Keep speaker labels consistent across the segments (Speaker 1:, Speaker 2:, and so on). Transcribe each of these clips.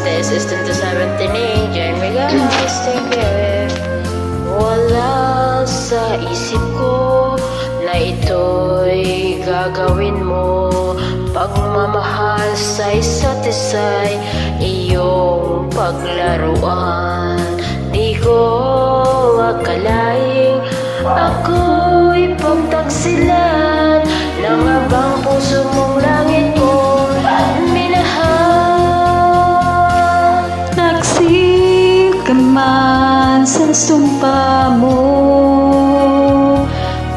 Speaker 1: This is 2017 Jan Regalis, thank you. Wala sa isip ko na ito'y gagawin mo. Pagmamahal sa isa't isa'y iyong paglaruan. Di ko akalaing ako'y pagtaksilan ng abang puso mong langit ko minahal.
Speaker 2: Nagsil ka man sa sumpa mo,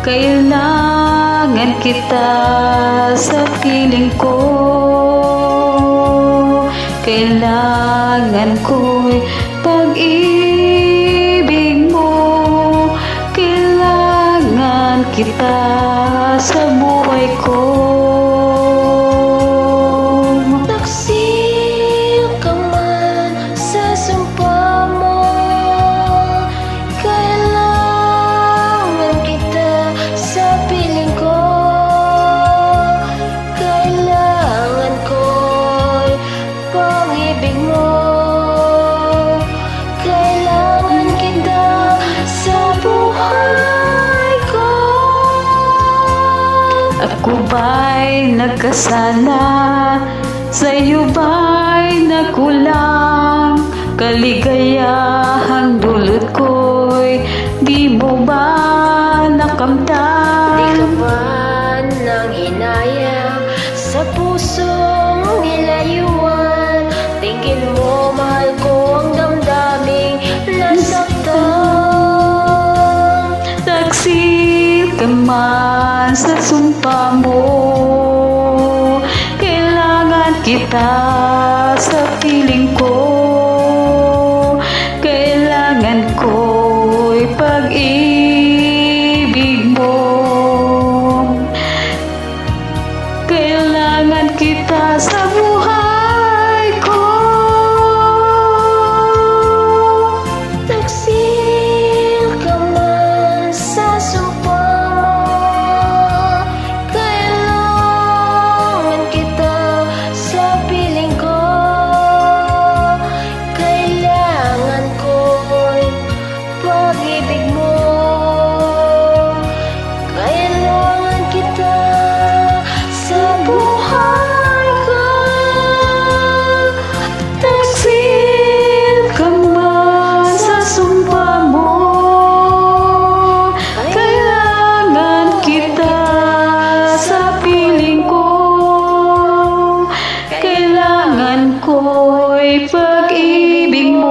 Speaker 2: kailangan kita sa piling ko. Kailangan ko'y pag-ibig mo. Kailangan kita sa buhay ko.
Speaker 1: Taksil ka man sa sumpa mo, kailangan kita sa piling ko. Kailangan ko'y pag-ibig mo. Kailangan kita sa buhay ko.
Speaker 2: Ako ba'y nagkasala? Sa'yo ba'y nakulang? Kaligayahang dulot ko'y di mo ba nakamtan?
Speaker 1: Di ka ba nang hinayang sa pusong nilayuan? Tingin mo mahal ko ang damdaming nasaktan.
Speaker 2: Taksil ka man sa sumpa mo, kailangan kita sa piling ko. Kailangan ko'y pag-ibig mo. Kailangan kita sa buhay ko.
Speaker 1: Taksil ka man sa sumpa mo, kailangan kita sa piling ko. Kailangan ko'y pag-ibig mo. Kailangan kita sa buhay ko.
Speaker 2: Taksil ka man sa sumpa mo, kailangan kita sa piling ko. Kailangan ko'y pag-ibig mo.